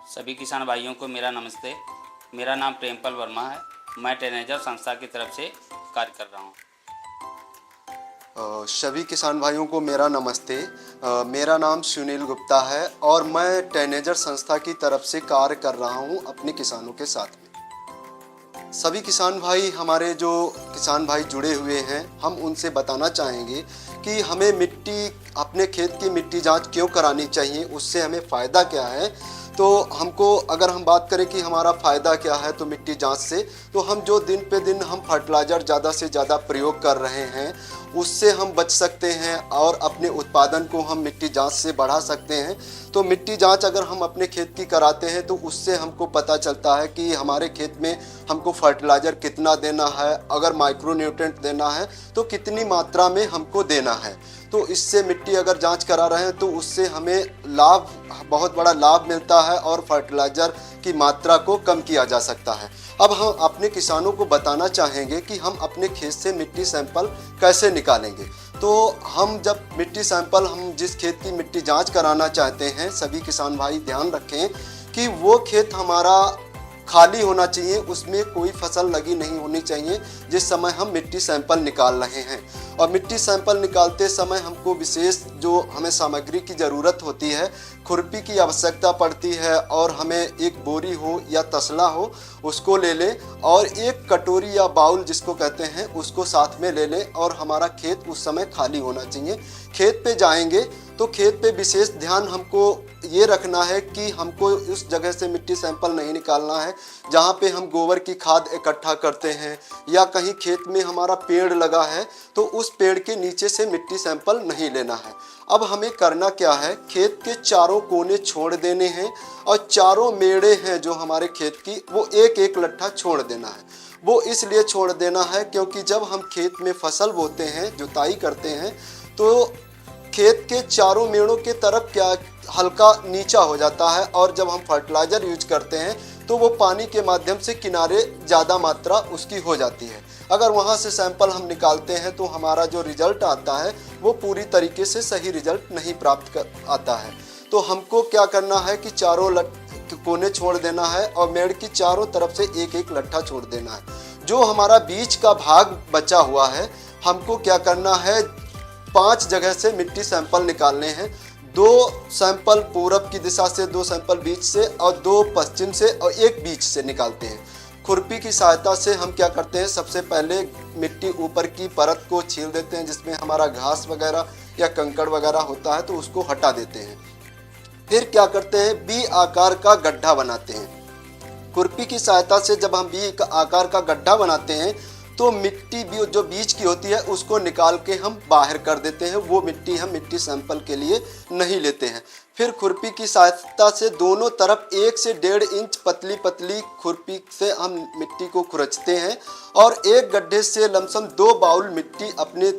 सभी किसान भाइयों को मेरा नमस्ते। मेरा नाम प्रेमपाल वर्मा है। मैं टेनेजर संस्था की तरफ से कार्य कर रहा हूँ। सभी किसान भाइयों को मेरा नमस्ते। मेरा नाम सुनील गुप्ता है और मैं टेनेजर संस्था की तरफ से कार्य कर रहा हूँ अपने किसानों के साथ में। सभी किसान भाई, हमारे जो किसान भाई जुड़े हुए हैं, हम उनसे बताना चाहेंगे कि हमें अपने खेत की मिट्टी जांच क्यों करानी चाहिए, उससे हमें फ़ायदा क्या है। तो हमको अगर हम बात करें कि हमारा फ़ायदा क्या है तो मिट्टी जांच से, तो हम जो दिन पे दिन हम फर्टिलाइज़र ज़्यादा से ज़्यादा प्रयोग कर रहे हैं उससे हम बच सकते हैं और अपने उत्पादन को हम मिट्टी जांच से बढ़ा सकते हैं। तो मिट्टी जांच अगर हम अपने खेत की कराते हैं तो उससे हमको पता चलता है कि हमारे खेत में हमको फर्टिलाइज़र कितना देना है, अगर माइक्रो न्यूट्रिएंट देना है तो कितनी मात्रा में हमको देना है। तो इससे मिट्टी अगर जांच करा रहे हैं तो उससे हमें बहुत बड़ा लाभ मिलता है और फर्टिलाइज़र की मात्रा को कम किया जा सकता है। अब हम अपने किसानों को बताना चाहेंगे कि हम अपने खेत से मिट्टी सैंपल कैसे निकालेंगे। तो हम जिस खेत की मिट्टी जांच कराना चाहते हैं, सभी किसान भाई ध्यान रखें कि वो खेत हमारा खाली होना चाहिए, उसमें कोई फसल लगी नहीं होनी चाहिए जिस समय हम मिट्टी सैंपल निकाल रहे हैं। और मिट्टी सैंपल निकालते समय हमको विशेष जो हमें सामग्री की ज़रूरत होती है, खुरपी की आवश्यकता पड़ती है और हमें एक बोरी हो या तसला हो उसको ले लें और एक कटोरी या बाउल जिसको कहते हैं उसको साथ में ले लें और हमारा खेत उस समय खाली होना चाहिए। खेत पे जाएंगे तो खेत पे विशेष ध्यान हमको ये रखना है कि हमको उस जगह से मिट्टी सैंपल नहीं निकालना है जहाँ पे हम गोबर की खाद इकट्ठा करते हैं या कहीं खेत में हमारा पेड़ लगा है तो उस पेड़ के नीचे से मिट्टी सैंपल नहीं लेना है। अब हमें करना क्या है, खेत के चारों कोने छोड़ देने हैं और चारों मेड़े हैं जो हमारे खेत की वो एक एक लट्ठा छोड़ देना है। वो इसलिए छोड़ देना है क्योंकि जब हम खेत में फसल बोते हैं, जुताई करते हैं, तो खेत के चारों मेड़ों के तरफ क्या हल्का नीचा हो जाता है और जब हम फर्टिलाइज़र यूज करते हैं तो वो पानी के माध्यम से किनारे ज़्यादा मात्रा उसकी हो जाती है। अगर वहाँ से सैंपल हम निकालते हैं तो हमारा जो रिजल्ट आता है वो पूरी तरीके से सही रिजल्ट नहीं आता है। तो हमको क्या करना है कि चारों कोने छोड़ देना है और मेड़ की चारों तरफ से एक एक लट्ठा छोड़ देना है। जो हमारा बीच का भाग बचा हुआ है, हमको क्या करना है, 5 जगह से मिट्टी सैंपल निकालने हैं। 2 सैंपल पूरब की दिशा से, 2 सैंपल बीच से और 2 पश्चिम से और 1 बीच से निकालते हैं। खुरपी की सहायता से हम क्या करते हैं, सबसे पहले मिट्टी ऊपर की परत को छील देते हैं जिसमें हमारा घास वगैरह या कंकड़ वगैरह होता है तो उसको हटा देते हैं। फिर क्या करते हैं, बी आकार का गड्ढा बनाते हैं। खुरपी की सहायता से जब हम बी आकार का गड्ढा बनाते हैं तो मिट्टी भी जो बीच की होती है उसको निकाल के हम बाहर कर देते हैं। वो मिट्टी हम मिट्टी सैंपल के लिए नहीं लेते हैं। फिर खुरपी की सहायता से दोनों तरफ 1 से 1.5 इंच पतली पतली खुरपी से हम मिट्टी को खुरचते हैं और एक गड्ढे से लमसम 2 बाउल मिट्टी अपने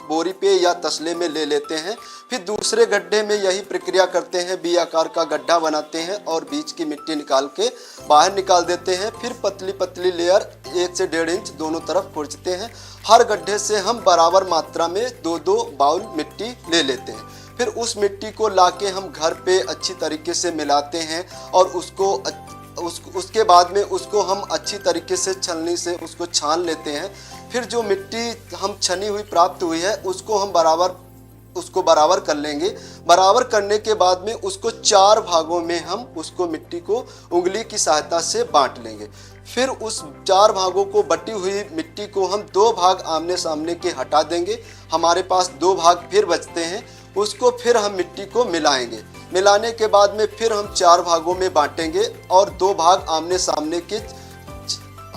बोरी पे या तसले में ले लेते हैं। फिर दूसरे गड्ढे में यही प्रक्रिया करते हैं, बी आकार का गड्ढा बनाते हैं और बीच की मिट्टी निकाल के बाहर निकाल देते हैं। फिर पतली पतली लेयर 1 से 1.5 इंच दोनों तरफ खुरचते हैं। हर गड्ढे से हम बराबर मात्रा में 2-2 बाउल मिट्टी ले लेते हैं। फिर उस मिट्टी को लाके हम घर पे अच्छी तरीके से मिलाते हैं और उसके बाद में उसको हम अच्छी तरीके से छलनी से उसको छान लेते हैं। फिर जो मिट्टी हम छनी हुई प्राप्त हुई है उसको हम बराबर कर लेंगे। बराबर करने के बाद में उसको 4 भागों में हम उसको मिट्टी को उंगली की सहायता से बांट लेंगे। फिर उस 4 भागों को बटी हुई मिट्टी को हम 2 भाग आमने सामने के हटा देंगे। हमारे पास 2 भाग फिर बचते हैं, उसको फिर हम मिट्टी को मिलाएंगे। मिलाने के बाद में फिर हम 4 भागों में बांटेंगे और 2 भाग आमने सामने के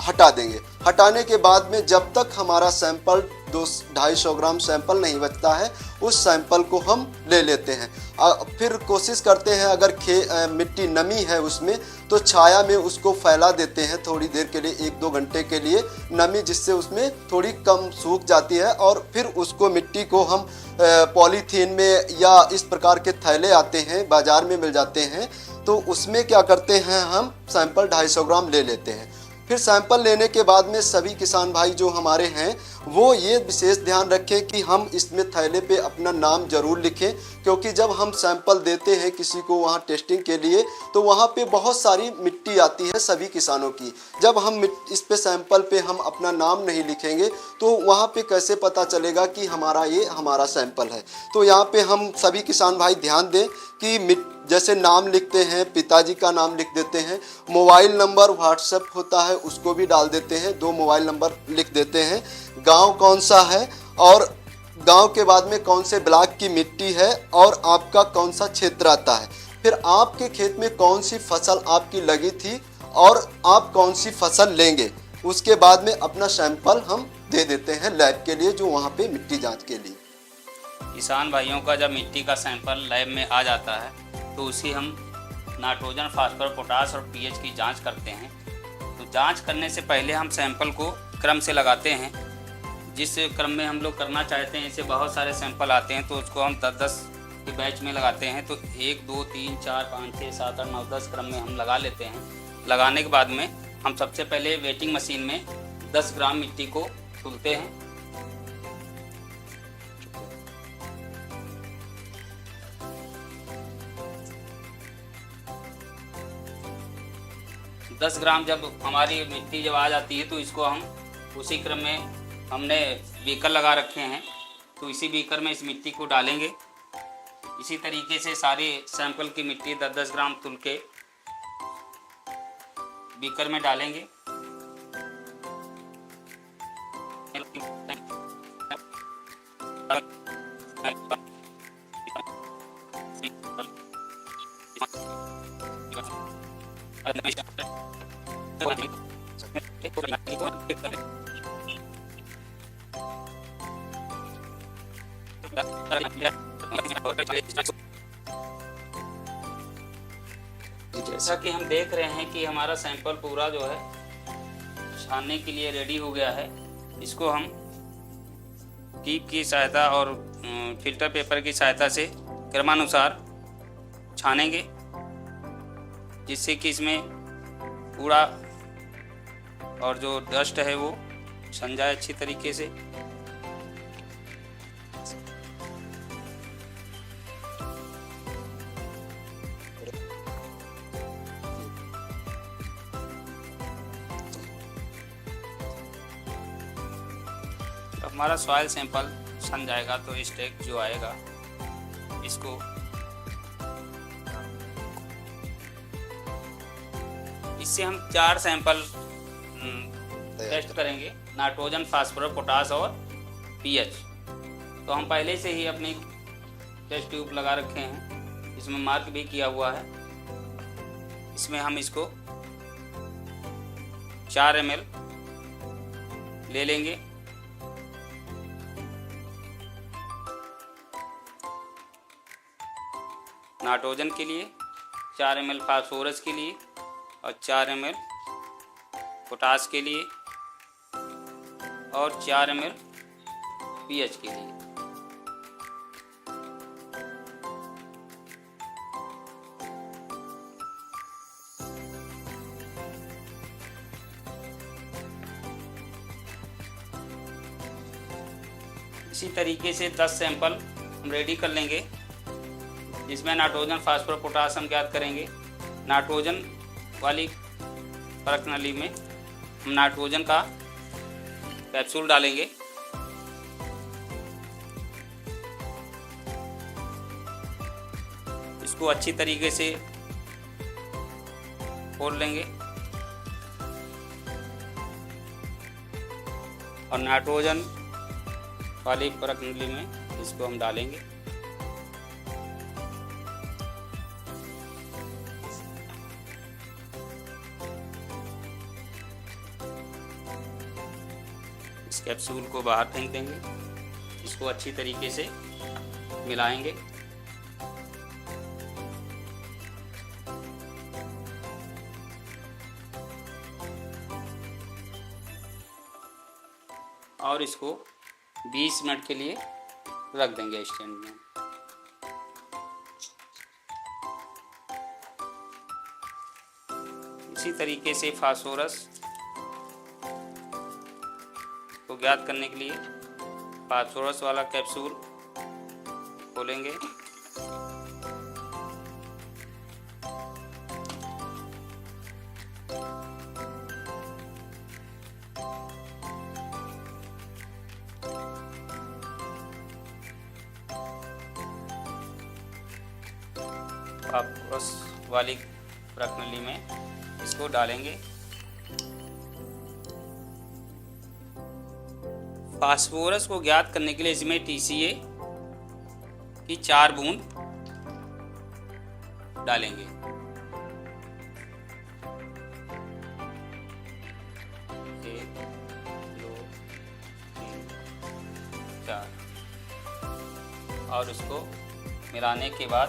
हटा देंगे। हटाने के बाद में जब तक हमारा सैंपल 250-250 ग्राम सैंपल नहीं बचता है उस सैंपल को हम ले लेते हैं। फिर कोशिश करते हैं अगर मिट्टी नमी है उसमें तो छाया में उसको फैला देते हैं थोड़ी देर के लिए, 1-2 घंटे के लिए नमी, जिससे उसमें थोड़ी कम सूख जाती है। और फिर उसको मिट्टी को हम पॉलीथीन में या इस प्रकार के थैले आते हैं बाज़ार में मिल जाते हैं, तो उसमें क्या करते हैं, हम सैंपल 250 ग्राम ले लेते हैं। फिर सैंपल लेने के बाद में सभी किसान भाई जो हमारे हैं वो ये विशेष ध्यान रखें कि हम इसमें थैले पे अपना नाम जरूर लिखें, क्योंकि जब हम सैंपल देते हैं किसी को वहाँ टेस्टिंग के लिए तो वहाँ पे बहुत सारी मिट्टी आती है सभी किसानों की। जब हम इस पे सैंपल पे हम अपना नाम नहीं लिखेंगे तो वहाँ पे कैसे पता चलेगा कि हमारा सैंपल है। तो यहाँ पे हम सभी किसान भाई ध्यान दें कि जैसे नाम लिखते हैं, पिताजी का नाम लिख देते हैं, मोबाइल नंबर व्हाट्सएप होता है उसको भी डाल देते हैं, 2 मोबाइल नंबर लिख देते हैं, गांव कौन सा है और गांव के बाद में कौन से ब्लॉक की मिट्टी है और आपका कौन सा क्षेत्र आता है, फिर आपके खेत में कौन सी फसल आपकी लगी थी और आप कौन सी फसल लेंगे, उसके बाद में अपना सैंपल हम दे देते हैं लैब के लिए, जो वहाँ पे मिट्टी जांच के लिए। किसान भाइयों का जब मिट्टी का सैंपल लैब में आ जाता है तो उसी हम नाइट्रोजन, फास्फोरस, पोटास और पीएच की जांच करते हैं। तो जांच करने से पहले हम सैंपल को क्रम से लगाते हैं, जिस क्रम में हम लोग करना चाहते हैं। ऐसे बहुत सारे सैंपल आते हैं तो उसको हम 10-10 के बैच में लगाते हैं। तो 1 2 3 4 5 6 7 8 9 10 क्रम में हम लगा लेते हैं। लगाने के बाद में हम सबसे पहले वेटिंग मशीन में 10 ग्राम मिट्टी को तुलते हैं। 10 ग्राम जब हमारी मिट्टी जब आ जाती है तो इसको हम उसी क्रम में, हमने बीकर लगा रखे हैं तो इसी बीकर में इस मिट्टी को डालेंगे। इसी तरीके से सारी सैंपल की मिट्टी 10-10 ग्राम तुल के बीकर में डालेंगे। जैसा कि हम देख रहे हैं कि हमारा सैंपल पूरा जो है छानने के लिए रेडी हो गया है। इसको हम कीप की सहायता और फिल्टर पेपर की सहायता से क्रमानुसार छानेंगे, जिससे कि इसमें कूड़ा और जो डस्ट है वो सन जाए अच्छी तरीके से। तो हमारा सॉइल सैंपल सन जाएगा तो स्टेक जो आएगा इसको इससे हम 4 सैंपल टेस्ट करेंगे, नाइट्रोजन, फास्फोरस, पोटास और पीएच। तो हम पहले से ही अपनी टेस्ट ट्यूब लगा रखे हैं, इसमें मार्क भी किया हुआ है। इसमें हम इसको 4 ml ले लेंगे। नाइट्रोजन के लिए 4 ml, फास्फोरस के लिए और 4 ml पोटास के लिए और 4 ml पीएच के लिए। इसी तरीके से 10 सैंपल हम रेडी कर लेंगे, जिसमें नाइट्रोजन, फास्फोरस, पोटास हम ज्ञात करेंगे। नाइट्रोजन वाली परख नली में हम नाइट्रोजन का कैप्सूल डालेंगे। इसको अच्छी तरीके से खोल लेंगे और नाइट्रोजन वाली परख नली में इसको हम डालेंगे। इस कैप्सूल को बाहर फेंक देंगे। इसको अच्छी तरीके से मिलाएंगे। और इसको 20 मिनट के लिए रख देंगे स्टैंड में। इसी तरीके से फास्फोरस को ज्ञात करने के लिए फास्फोरस वाला कैप्सूल खोलेंगे। फास्फोरस वाली प्रणाली में इसको डालेंगे। फास्फोरस को ज्ञात करने के लिए इसमें TCA की 4 बूंद डालेंगे। एक, 2, 3, 4 और उसको मिलाने के बाद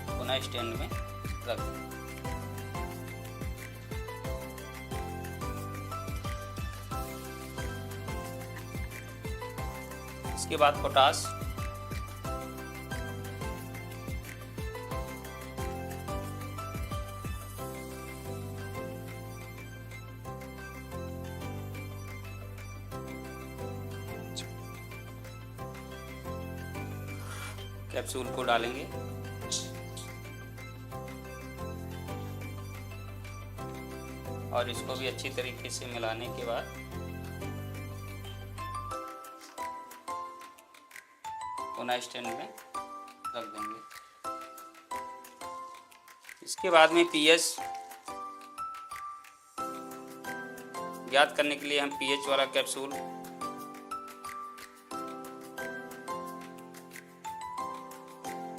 पुनः स्टैंड में रख दें। इसके बाद पोटास कैप्सूल को डालेंगे। और इसको भी अच्छी तरीके से मिलाने के बाद पुनः स्टैंड में रख देंगे। इसके बाद में pH ज्ञात करने के लिए हम pH वाला कैप्सूल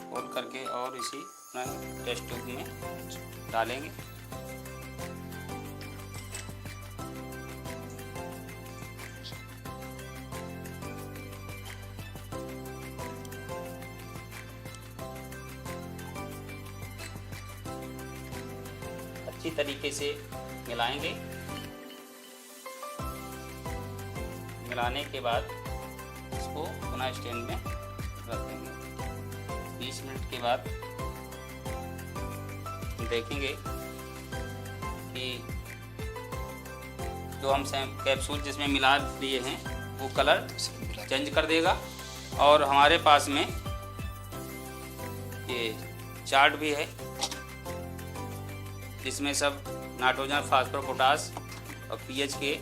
खोल करके और इसी टेस्ट ट्यूब में डालेंगे। अच्छी तरीके से मिलाएंगे। मिलाने के बाद इसको पुनः स्टैंड में रख देंगे। 20 मिनट के बाद देखेंगे कि जो हम कैप्सूल जिसमें मिला दिए हैं वो कलर चेंज कर देगा। और हमारे पास में ये चार्ट भी है जिसमें सब नाइट्रोजन, फास्फोरस, पोटास और pH के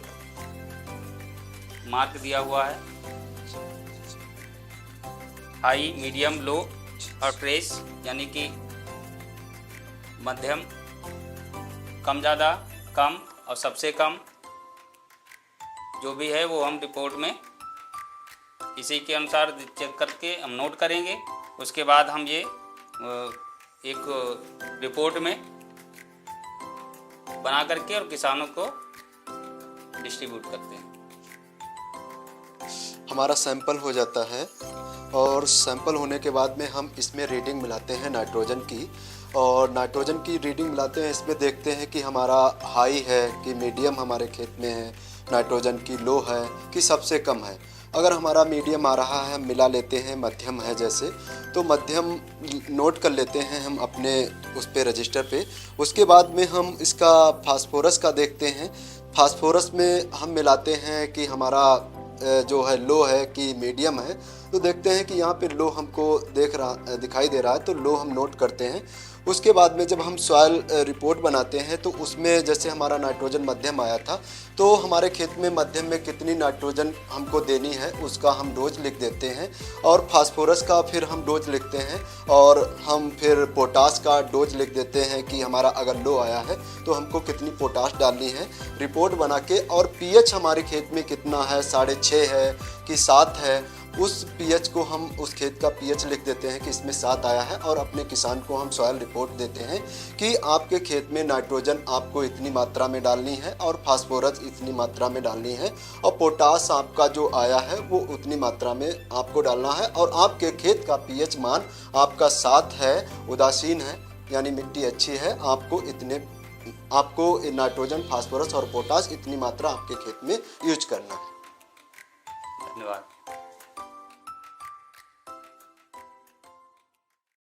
मार्क दिया हुआ है। हाई, मीडियम, लो और ट्रेस यानी कि मध्यम, कम ज़्यादा, कम और सबसे कम जो भी है वो हम रिपोर्ट में इसी के अनुसार चेक करके हम नोट करेंगे। उसके बाद हम ये एक रिपोर्ट में बना करके और किसानों को डिस्ट्रीब्यूट करते हैं। हमारा सैंपल हो जाता है और सैंपल होने के बाद में हम इसमें रीडिंग मिलाते हैं नाइट्रोजन की। और नाइट्रोजन की रीडिंग मिलाते हैं, इसमें देखते हैं कि हमारा हाई है कि मीडियम हमारे खेत में है, नाइट्रोजन की लो है कि सबसे कम है। अगर हमारा मीडियम आ रहा है हम मिला लेते हैं, मध्यम है जैसे तो मध्यम नोट कर लेते हैं हम अपने उस पे रजिस्टर पे। उसके बाद में हम इसका फास्फोरस का देखते हैं। फास्फोरस में हम मिलाते हैं कि हमारा जो है लो है कि मीडियम है। तो देखते हैं कि यहाँ पे लो हमको दिखाई दे रहा है तो लो हम नोट करते हैं। उसके बाद में जब हम सॉइल रिपोर्ट बनाते हैं तो उसमें जैसे हमारा नाइट्रोजन मध्यम आया था तो हमारे खेत में मध्यम में कितनी नाइट्रोजन हमको देनी है उसका हम डोज लिख देते हैं। और फास्फोरस का फिर हम डोज लिखते हैं और हम फिर पोटास का डोज लिख देते हैं कि हमारा अगर लो आया है तो हमको कितनी पोटास डालनी है रिपोर्ट बना के। और पीएच हमारे खेत में कितना है, 6.5 है कि 7 है, उस पीएच को हम उस खेत का पीएच लिख देते हैं कि इसमें 7 आया है। और अपने किसान को हम सॉइल रिपोर्ट देते हैं कि आपके खेत में नाइट्रोजन आपको इतनी मात्रा में डालनी है और फास्फोरस इतनी मात्रा में डालनी है और पोटास आपका जो आया है वो उतनी मात्रा में आपको डालना है। और आपके खेत का पीएच मान आपका 7 है, उदासीन है यानी मिट्टी अच्छी है, आपको नाइट्रोजन, फास्फोरस और पोटास इतनी मात्रा आपके खेत में यूज करना है। धन्यवाद।